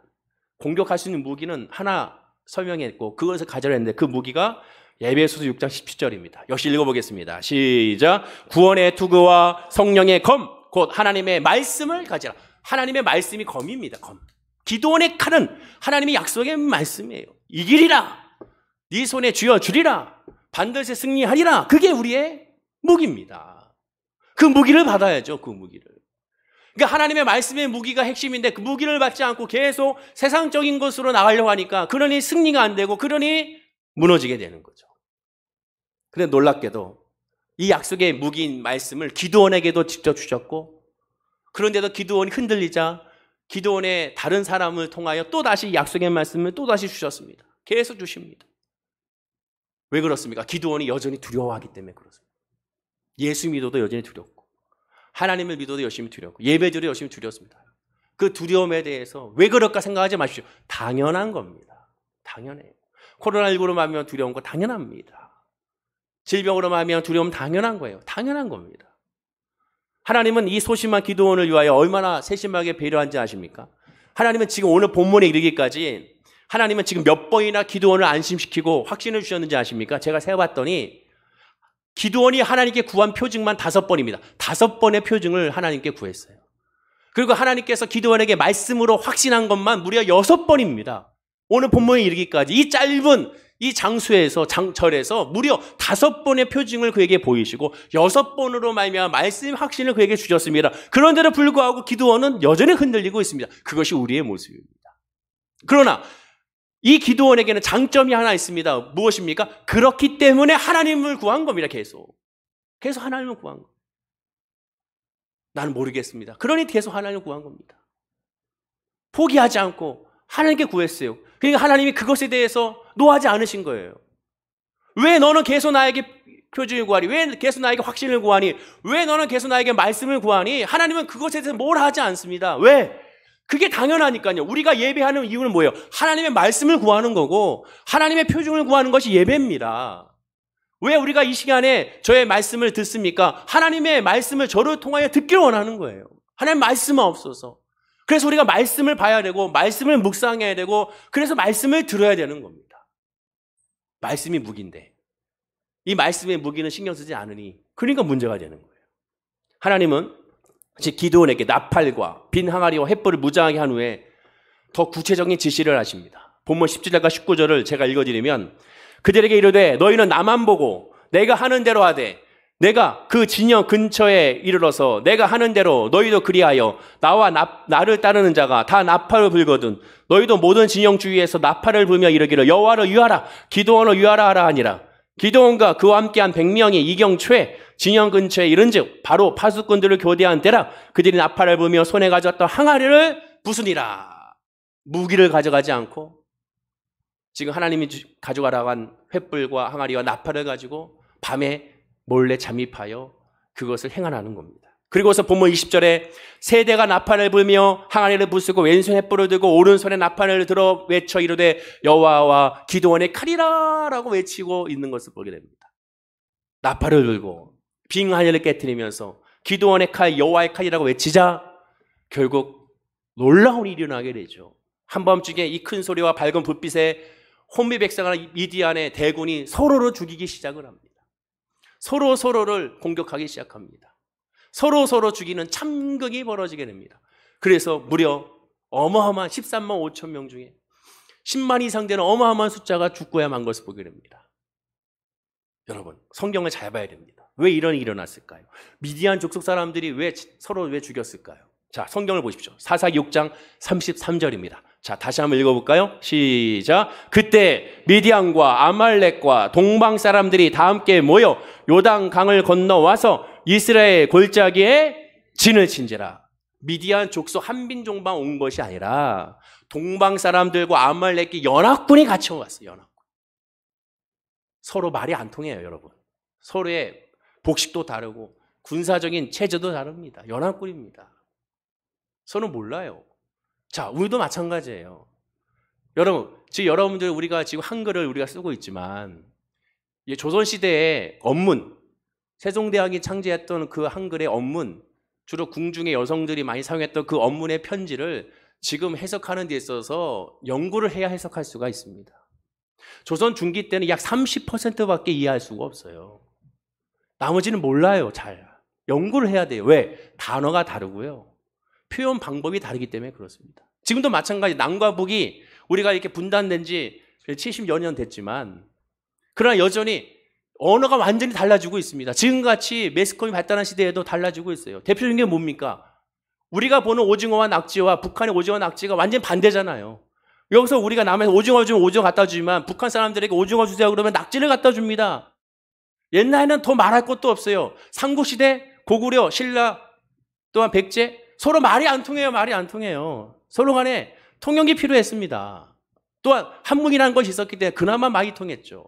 공격할 수 있는 무기는 하나 설명했고 그것을 가져야 했는데 그 무기가 에베소서 6장 17절입니다. 역시 읽어보겠습니다. 시작. 구원의 투구와 성령의 검, 곧 하나님의 말씀을 가지라. 하나님의 말씀이 검입니다. 검. 기드온의 칼은 하나님의 약속의 말씀이에요. 이기리라. 네 손에 쥐어주리라. 반드시 승리하리라. 그게 우리의 무기입니다. 그 무기를 받아야죠. 그 무기를. 그러니까 하나님의 말씀의 무기가 핵심인데 그 무기를 받지 않고 계속 세상적인 것으로 나가려고 하니까 그러니 승리가 안 되고 그러니 무너지게 되는 거죠. 그런데 놀랍게도 이 약속의 무기인 말씀을 기드온에게도 직접 주셨고 그런데도 기드온이 흔들리자 기드온의 다른 사람을 통하여 또다시 약속의 말씀을 또다시 주셨습니다. 계속 주십니다. 왜 그렇습니까? 기드온이 여전히 두려워하기 때문에 그렇습니다. 예수 믿어도 여전히 두렵고 하나님을 믿어도 열심히 두렵고 예배드려도 열심히 두렵습니다. 그 두려움에 대해서 왜 그럴까 생각하지 마십시오. 당연한 겁니다. 당연해요. 코로나19로 말하면 두려운 거 당연합니다. 질병으로 말하면 두려움 당연한 거예요. 당연한 겁니다. 하나님은 이 소심한 기드온을 위하여 얼마나 세심하게 배려한지 아십니까? 하나님은 지금 오늘 본문에 이르기까지 하나님은 지금 몇 번이나 기드온을 안심시키고 확신을 주셨는지 아십니까? 제가 세어봤더니 기드온이 하나님께 구한 표징만 5번입니다. 5번의 표징을 하나님께 구했어요. 그리고 하나님께서 기드온에게 말씀으로 확신한 것만 무려 6번입니다. 오늘 본문에 이르기까지 이 짧은 이 장수에서 절에서 무려 5번의 표징을 그에게 보이시고 6번으로 말미암아 말씀 확신을 그에게 주셨습니다. 그런데도 불구하고 기드온은 여전히 흔들리고 있습니다. 그것이 우리의 모습입니다. 그러나 이 기드온에게는 장점이 하나 있습니다. 무엇입니까? 그렇기 때문에 하나님을 구한 겁니다. 계속 하나님을 구한 겁니다. 나는 모르겠습니다. 그러니 계속 하나님을 구한 겁니다. 포기하지 않고 하나님께 구했어요. 그러니까 하나님이 그것에 대해서 노하지 않으신 거예요. 왜 너는 계속 나에게 표징을 구하니? 왜 계속 나에게 확신을 구하니? 왜 너는 계속 나에게 말씀을 구하니? 하나님은 그것에 대해서 뭘 하지 않습니다. 왜? 그게 당연하니까요. 우리가 예배하는 이유는 뭐예요? 하나님의 말씀을 구하는 거고 하나님의 표징을 구하는 것이 예배입니다. 왜 우리가 이 시간에 저의 말씀을 듣습니까? 하나님의 말씀을 저를 통하여 듣기를 원하는 거예요. 하나님 말씀은 없어서. 그래서 우리가 말씀을 봐야 되고 말씀을 묵상해야 되고 그래서 말씀을 들어야 되는 겁니다. 말씀이 무기인데 이 말씀의 무기는 신경 쓰지 않으니 그러니까 문제가 되는 거예요. 하나님은 기드온에게 나팔과 빈 항아리와 횃불을 무장하게 한 후에 더 구체적인 지시를 하십니다. 본문 17절과 19절을 제가 읽어드리면 그들에게 이르되 너희는 나만 보고 내가 하는 대로 하되 내가 그 진영 근처에 이르러서 내가 하는 대로 너희도 그리하여 나와 나를 따르는 자가 다 나팔을 불거든 너희도 모든 진영 주위에서 나팔을 불며 이르기를 여호와를 위하라 기드온을 위하라 하라 하니라. 기드온과 그와 함께한 100명이 이경초에 진영 근처에 이른즉 바로 파수꾼들을 교대한 때라. 그들이 나팔을 불며 손에 가져왔던 항아리를 부수니라. 무기를 가져가지 않고 지금 하나님이 가져가라고 한 횃불과 항아리와 나팔을 가지고 밤에 몰래 잠입하여 그것을 행하라는 겁니다. 그리고서 본문 20절에 세대가 나팔을 불며 항아리를 부수고 왼손에 횃불을 들고 오른손에 나팔을 들어 외쳐 이르되 여호와와 기드온의 칼이라 라고 외치고 있는 것을 보게 됩니다. 나팔을 들고 빙 하늘을 깨트리면서 기드온의 칼, 여호와의 칼이라고 외치자 결국 놀라운 일이 일어나게 되죠. 한밤중에 이 큰 소리와 밝은 불빛에 혼미 백성과 미디안의 대군이 서로를 죽이기 시작을 합니다. 서로를 공격하기 시작합니다. 서로 죽이는 참극이 벌어지게 됩니다. 그래서 무려 어마어마한 13만 5천 명 중에 10만 이상 되는 어마어마한 숫자가 죽고야 만 것을 보게 됩니다. 여러분, 성경을 잘 봐야 됩니다. 왜 이런 일이 일어났을까요? 미디안 족속 사람들이 서로 왜 죽였을까요? 자, 성경을 보십시오. 사사기 6장 33절입니다. 자, 다시 한번 읽어볼까요? 시작. 그때 미디안과 아말렉과 동방 사람들이 다 함께 모여 요단 강을 건너와서 이스라엘 골짜기에 진을 친지라. 미디안 족속 한빈종방 온 것이 아니라 동방 사람들과 아말렉이 연합군이 같이 왔어요. 연합군. 서로 말이 안 통해요, 여러분. 서로의 복식도 다르고 군사적인 체제도 다릅니다. 연합군입니다. 서로 몰라요. 자, 우리도 마찬가지예요. 여러분, 지금 여러분들 우리가 지금 한글을 우리가 쓰고 있지만 조선시대의 언문, 세종대왕이 창제했던 그 한글의 언문, 주로 궁중의 여성들이 많이 사용했던 그 언문의 편지를 지금 해석하는 데 있어서 연구를 해야 해석할 수가 있습니다. 조선 중기 때는 약 30%밖에 이해할 수가 없어요. 나머지는 몰라요, 잘. 연구를 해야 돼요. 왜? 단어가 다르고요. 표현 방법이 다르기 때문에 그렇습니다. 지금도 마찬가지 남과 북이 우리가 이렇게 분단된 지 70여 년 됐지만 그러나 여전히 언어가 완전히 달라지고 있습니다. 지금같이 매스컴이 발달한 시대에도 달라지고 있어요. 대표적인 게 뭡니까? 우리가 보는 오징어와 낙지와 북한의 오징어와 낙지가 완전히 반대잖아요. 여기서 우리가 남에서 오징어 주면 오징어 갖다 주지만 북한 사람들에게 오징어 주세요 그러면 낙지를 갖다 줍니다. 옛날에는 더 말할 것도 없어요. 삼국시대, 고구려, 신라, 또한 백제 서로 말이 안 통해요. 말이 안 통해요. 서로 간에 통역이 필요했습니다. 또한 한문이라는 것이 있었기 때문에 그나마 많이 통했죠.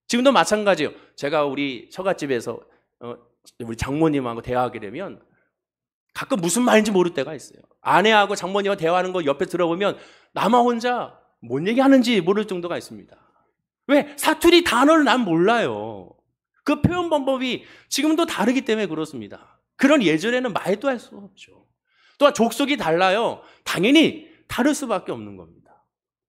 지금도 마찬가지예요. 제가 우리 처갓집에서 우리 장모님하고 대화하게 되면 가끔 무슨 말인지 모를 때가 있어요. 아내하고 장모님하고 대화하는 거 옆에 들어보면 나만 혼자 뭔 얘기하는지 모를 정도가 있습니다. 왜? 사투리 단어를 난 몰라요. 그 표현 방법이 지금도 다르기 때문에 그렇습니다. 그런 예전에는 말도 할 수 없죠. 또한 족속이 달라요. 당연히 다를 수밖에 없는 겁니다.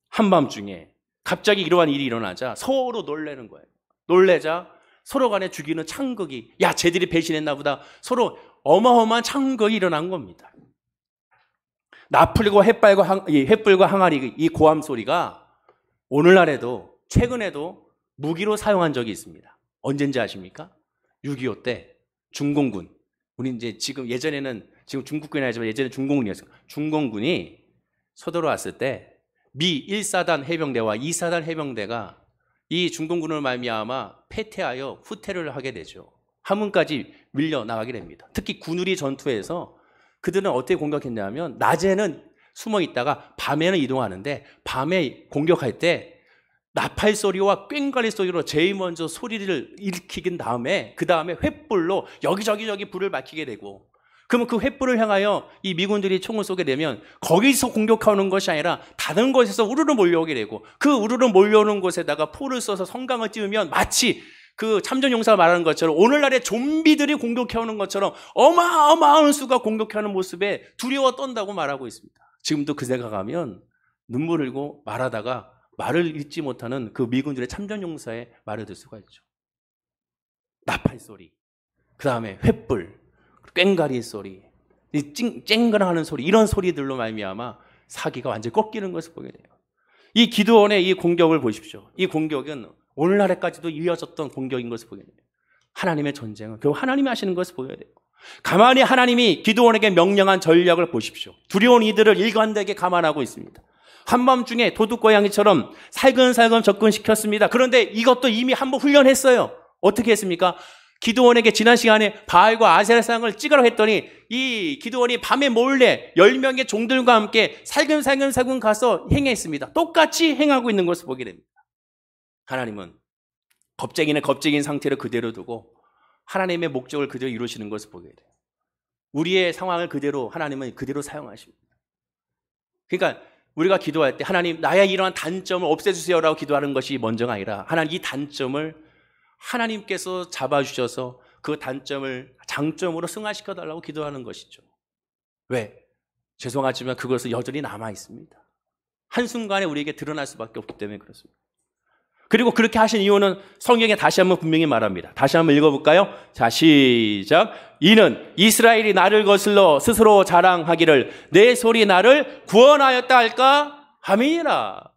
한밤중에 갑자기 이러한 일이 일어나자 서로 놀래는 거예요. 놀래자 서로 간에 죽이는 창극이 야 쟤들이 배신했나 보다 서로 어마어마한 창극이 일어난 겁니다. 나풀과 횃불과 항아리 이 고함 소리가 오늘날에도 최근에도 무기로 사용한 적이 있습니다. 언젠지 아십니까? 6.25 때 중공군 우리 이제 지금 예전에는 지금 중국군이 아니지만 예전에 중공군이었어요. 중공군이 서도로 왔을 때 미 1사단 해병대와 2사단 해병대가 이 중공군을 말미암아 패퇴하여 후퇴를 하게 되죠. 함흥까지 밀려나가게 됩니다. 특히 군우리 전투에서 그들은 어떻게 공격했냐면 낮에는 숨어 있다가 밤에는 이동하는데 밤에 공격할 때 나팔 소리와 꽹과리 소리로 제일 먼저 소리를 일으킨 다음에 그 다음에 횃불로 여기저기 불을 밝히게 되고 그러면 그 횃불을 향하여 이 미군들이 총을 쏘게 되면 거기서 공격하는 것이 아니라 다른 곳에서 우르르 몰려오게 되고 그 우르르 몰려오는 곳에다가 포를 쏘서 성강을 찌우면 마치 그 참전용사가 말하는 것처럼 오늘날의 좀비들이 공격해오는 것처럼 어마어마한 수가 공격하는 모습에 두려워 떤다고 말하고 있습니다. 지금도 그 생각하면 눈물 흘리고 말하다가 말을 읽지 못하는 그 미군들의 참전용사의 말을 들 수가 있죠. 나팔 소리, 그 다음에 횃불, 꽹과리 소리, 쨍그랑하는 소리 이런 소리들로 말미암아 사기가 완전히 꺾이는 것을 보게 돼요. 이 기드온의 이 공격을 보십시오. 이 공격은 오늘날에까지도 이어졌던 공격인 것을 보게 돼요. 하나님의 전쟁은 결국 하나님이 하시는 것을 보게 돼요. 가만히 하나님이 기드온에게 명령한 전략을 보십시오. 두려운 이들을 일관되게 감안하고 있습니다. 한밤중에 도둑고양이처럼 살금살금 접근시켰습니다. 그런데 이것도 이미 한번 훈련했어요. 어떻게 했습니까? 기드온에게 지난 시간에 바알과 아세라상을 찍으라고 했더니 이 기드온이 밤에 몰래 10명의 종들과 함께 살금살금 가서 행했습니다. 똑같이 행하고 있는 것을 보게 됩니다. 하나님은 겁쟁이는 겁쟁인 상태로 그대로 두고 하나님의 목적을 그대로 이루시는 것을 보게 돼요. 우리의 상황을 그대로 하나님은 그대로 사용하십니다. 그러니까 우리가 기도할 때 하나님 나의 이러한 단점을 없애주세요라고 기도하는 것이 먼저가 아니라 하나님 이 단점을 하나님께서 잡아주셔서 그 단점을 장점으로 승화시켜달라고 기도하는 것이죠. 왜? 죄송하지만 그것은 여전히 남아있습니다. 한순간에 우리에게 드러날 수밖에 없기 때문에 그렇습니다. 그리고 그렇게 하신 이유는 성경에 다시 한번 분명히 말합니다. 다시 한번 읽어볼까요? 자, 시작. 이는 이스라엘이 나를 거슬러 스스로 자랑하기를 내 손이 나를 구원하였다 할까 함이니라.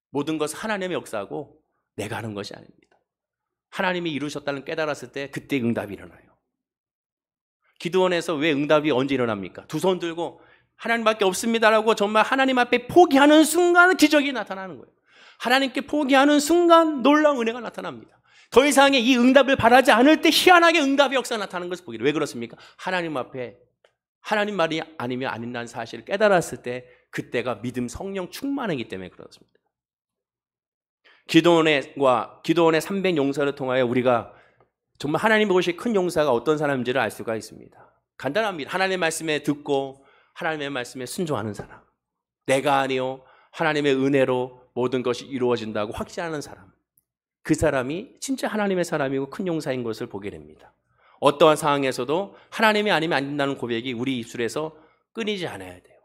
모든 것은 하나님의 역사고 내가 하는 것이 아닙니다. 하나님이 이루셨다는 깨달았을 때 그때 응답이 일어나요. 기도원에서 왜 응답이 언제 일어납니까? 두 손 들고 하나님밖에 없습니다라고 정말 하나님 앞에 포기하는 순간 기적이 나타나는 거예요. 하나님께 포기하는 순간 놀라운 은혜가 나타납니다. 더 이상의 이 응답을 바라지 않을 때 희한하게 응답의 역사가 나타나는 것을 보기를. 왜 그렇습니까? 하나님 앞에 하나님 말이 아니면 아닌다는 사실을 깨달았을 때 그때가 믿음 성령 충만이기 때문에 그렇습니다. 기도원의 300 용사를 통하여 우리가 정말 하나님 보시기에 큰 용사가 어떤 사람인지를 알 수가 있습니다. 간단합니다. 하나님의 말씀에 듣고 하나님의 말씀에 순종하는 사람. 내가 아니요 하나님의 은혜로 모든 것이 이루어진다고 확신하는 사람. 그 사람이 진짜 하나님의 사람이고 큰 용사인 것을 보게 됩니다. 어떠한 상황에서도 하나님이 아니면 안 된다는 고백이 우리 입술에서 끊이지 않아야 돼요.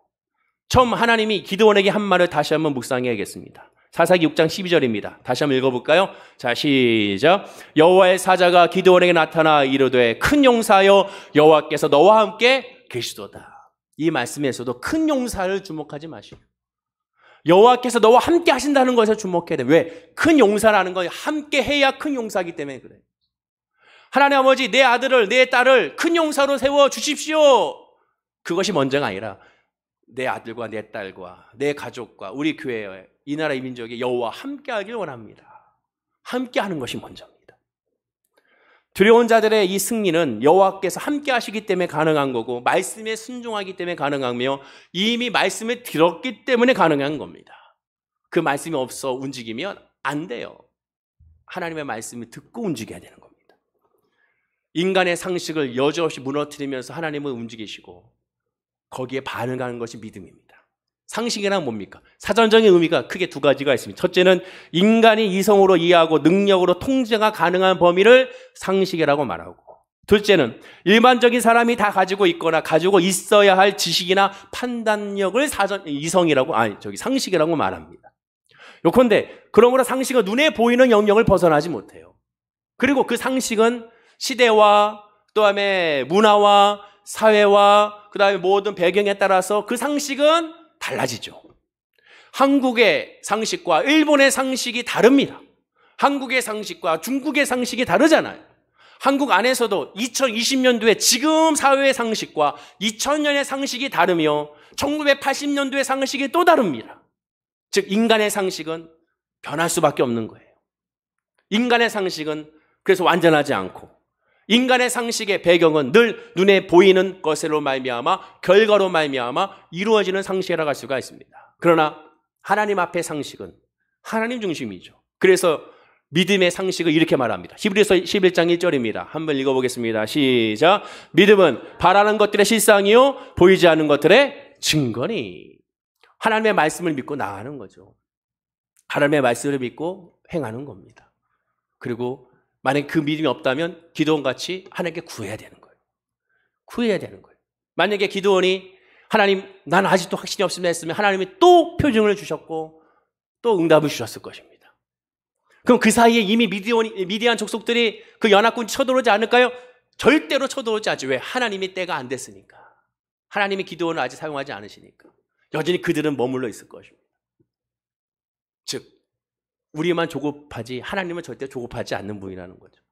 처음 하나님이 기드온에게 한 말을 다시 한번 묵상해야겠습니다. 사사기 6장 12절입니다. 다시 한번 읽어볼까요? 자, 시작. 여호와의 사자가 기드온에게 나타나 이르되 큰 용사여 여호와께서 너와 함께 계시도다. 이 말씀에서도 큰 용사를 주목하지 마시고 여호와께서 너와 함께 하신다는 것에 주목해야 돼요. 왜? 큰 용사라는 건 함께 해야 큰 용사이기 때문에 그래요. 하나님 아버지 내 아들을 내 딸을 큰 용사로 세워 주십시오. 그것이 먼저가 아니라 내 아들과 내 딸과 내 가족과 우리 교회에 이 나라 이 민족에 여호와 함께 하길 원합니다. 함께 하는 것이 먼저입니다. 두려운 자들의 이 승리는 여호와께서 함께 하시기 때문에 가능한 거고 말씀에 순종하기 때문에 가능하며 이미 말씀을 들었기 때문에 가능한 겁니다. 그 말씀이 없어 움직이면 안 돼요. 하나님의 말씀을 듣고 움직여야 되는 겁니다. 인간의 상식을 여지없이 무너뜨리면서 하나님을 움직이시고 거기에 반응하는 것이 믿음입니다. 상식이란 뭡니까? 사전적인 의미가 크게 두 가지가 있습니다. 첫째는 인간이 이성으로 이해하고 능력으로 통제가 가능한 범위를 상식이라고 말하고, 둘째는 일반적인 사람이 다 가지고 있거나 가지고 있어야 할 지식이나 판단력을 상식이라고 말합니다. 요컨대 그러므로 상식은 눈에 보이는 영역을 벗어나지 못해요. 그리고 그 상식은 시대와 그다음에 문화와 사회와 그다음에 모든 배경에 따라서 그 상식은 달라지죠. 한국의 상식과 일본의 상식이 다릅니다. 한국의 상식과 중국의 상식이 다르잖아요. 한국 안에서도 2020년도에 지금 사회의 상식과 2000년의 상식이 다르며 1980년도의 상식이 또 다릅니다. 즉 인간의 상식은 변할 수밖에 없는 거예요. 인간의 상식은 그래서 완전하지 않고 인간의 상식의 배경은 늘 눈에 보이는 것으로 말미암아 결과로 말미암아 이루어지는 상식이라고 할 수가 있습니다. 그러나 하나님 앞의 상식은 하나님 중심이죠. 그래서 믿음의 상식을 이렇게 말합니다. 히브리서 11장 1절입니다. 한번 읽어보겠습니다. 시작. 믿음은 바라는 것들의 실상이요 보이지 않는 것들의 증거니. 하나님의 말씀을 믿고 나아가는 거죠. 하나님의 말씀을 믿고 행하는 겁니다. 그리고 만약에 그 믿음이 없다면 기드온같이 하나님께 구해야 되는 거예요. 구해야 되는 거예요. 만약에 기드온이 하나님 난 아직도 확신이 없습니다 했으면 하나님이 또 표징을 주셨고 또 응답을 주셨을 것입니다. 그럼 그 사이에 이미 미디안 족속들이 그 연합군이 쳐들어오지 않을까요? 절대로 쳐들어오지 않지. 왜? 하나님이 때가 안 됐으니까. 하나님이 기드온을 아직 사용하지 않으시니까. 여전히 그들은 머물러 있을 것입니다. 즉 우리만 조급하지 하나님은 절대 조급하지 않는 분이라는 거죠.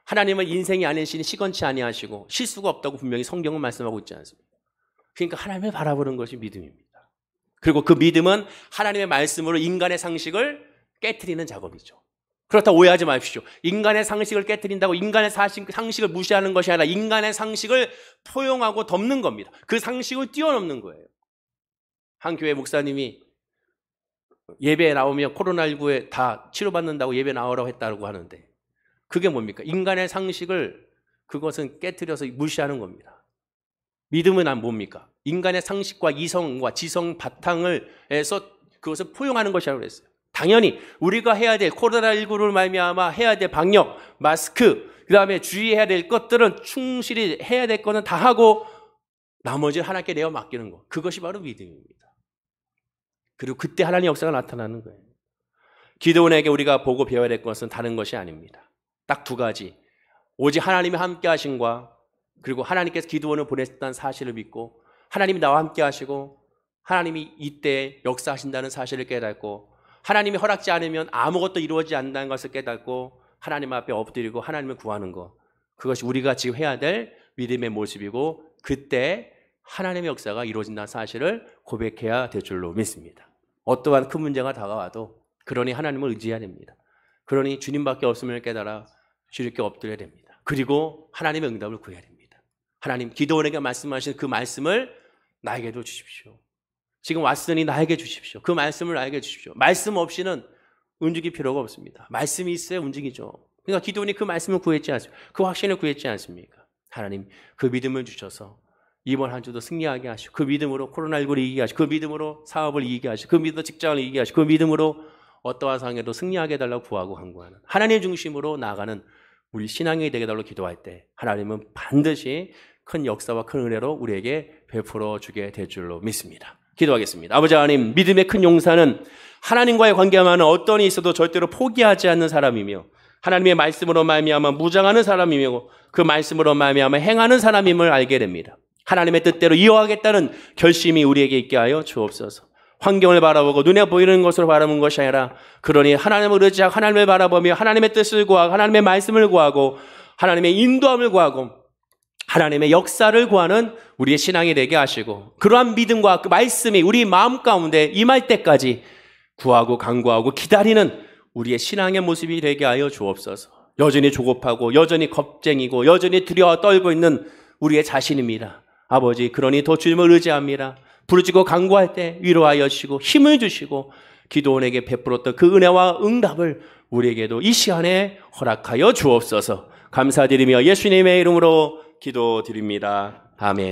하나님은 인생이 아니시니 시건치 아니하시고 실수가 없다고 분명히 성경은 말씀하고 있지 않습니까? 그러니까 하나님을 바라보는 것이 믿음입니다. 그리고 그 믿음은 하나님의 말씀으로 인간의 상식을 깨트리는 작업이죠. 그렇다고 오해하지 마십시오. 인간의 상식을 깨트린다고 인간의 상식을 무시하는 것이 아니라 인간의 상식을 포용하고 덮는 겁니다. 그 상식을 뛰어넘는 거예요. 한 교회 목사님이 예배에 나오면 코로나19에 다 치료받는다고 예배 나오라고 했다고 하는데 그게 뭡니까? 인간의 상식을 그것은 깨트려서 무시하는 겁니다. 믿음은 뭡니까? 인간의 상식과 이성과 지성 바탕을 해서 그것을 포용하는 것이라고 그랬어요. 당연히 우리가 해야 될 코로나19를 말미암아 해야 될 방역, 마스크, 그 다음에 주의해야 될 것들은 충실히 해야 될 것은 다 하고 나머지는 하나님께 내어 맡기는 것. 그것이 바로 믿음입니다. 그리고 그때 하나님의 역사가 나타나는 거예요. 기드온에게 우리가 보고 배워야 될 것은 다른 것이 아닙니다. 딱 두 가지. 오직 하나님이 함께 하심과 그리고 하나님께서 기드온을 보냈다는 사실을 믿고 하나님이 나와 함께 하시고 하나님이 이때 역사하신다는 사실을 깨닫고 하나님이 허락지 않으면 아무것도 이루어지지 않는다는 것을 깨닫고 하나님 앞에 엎드리고 하나님을 구하는 것. 그것이 우리가 지금 해야 될 믿음의 모습이고 그때 하나님의 역사가 이루어진다는 사실을 고백해야 될 줄로 믿습니다. 어떠한 큰 문제가 다가와도 그러니 하나님을 의지해야 됩니다. 그러니 주님밖에 없음을 깨달아 주님께 엎드려야 됩니다. 그리고 하나님의 응답을 구해야 됩니다. 하나님 기드온에게 말씀하신 그 말씀을 나에게도 주십시오. 지금 왔으니 나에게 주십시오. 그 말씀을 나에게 주십시오. 말씀 없이는 움직일 필요가 없습니다. 말씀이 있어야 움직이죠. 그러니까 기드온이 그 말씀을 구했지 않습니까? 그 확신을 구했지 않습니까? 하나님 그 믿음을 주셔서 이번 한 주도 승리하게 하시고 그 믿음으로 코로나19를 이기게 하시고 그 믿음으로 사업을 이기게 하시고 그 믿음으로 직장을 이기게 하시고 그 믿음으로 어떠한 상황에도 승리하게 해달라고 구하고 간구하는 하나님 중심으로 나아가는 우리 신앙이 되게 달라고 기도할 때 하나님은 반드시 큰 역사와 큰 은혜로 우리에게 베풀어 주게 될 줄로 믿습니다. 기도하겠습니다. 아버지 하나님, 믿음의 큰 용사는 하나님과의 관계만은 어떤 일이 있어도 절대로 포기하지 않는 사람이며 하나님의 말씀으로 말미암아 무장하는 사람이며 그 말씀으로 말미암아 행하는 사람임을 알게 됩니다. 하나님의 뜻대로 이어가겠다는 결심이 우리에게 있게 하여 주옵소서. 환경을 바라보고 눈에 보이는 것으로 바라보는 것이 아니라 그러니 하나님을 의지하고 하나님을 바라보며 하나님의 뜻을 구하고 하나님의 말씀을 구하고 하나님의 인도함을 구하고 하나님의 역사를 구하는 우리의 신앙이 되게 하시고 그러한 믿음과 그 말씀이 우리 마음 가운데 임할 때까지 구하고 간구하고 기다리는 우리의 신앙의 모습이 되게 하여 주옵소서. 여전히 조급하고 여전히 겁쟁이고 여전히 두려워 떨고 있는 우리의 자신입니다. 아버지, 그러니 더 주님을 의지합니다. 부르짖고 간구할 때 위로하여 주시고 힘을 주시고 기드온에게 베풀었던 그 은혜와 응답을 우리에게도 이 시간에 허락하여 주옵소서. 감사드리며 예수님의 이름으로 기도드립니다. 아멘.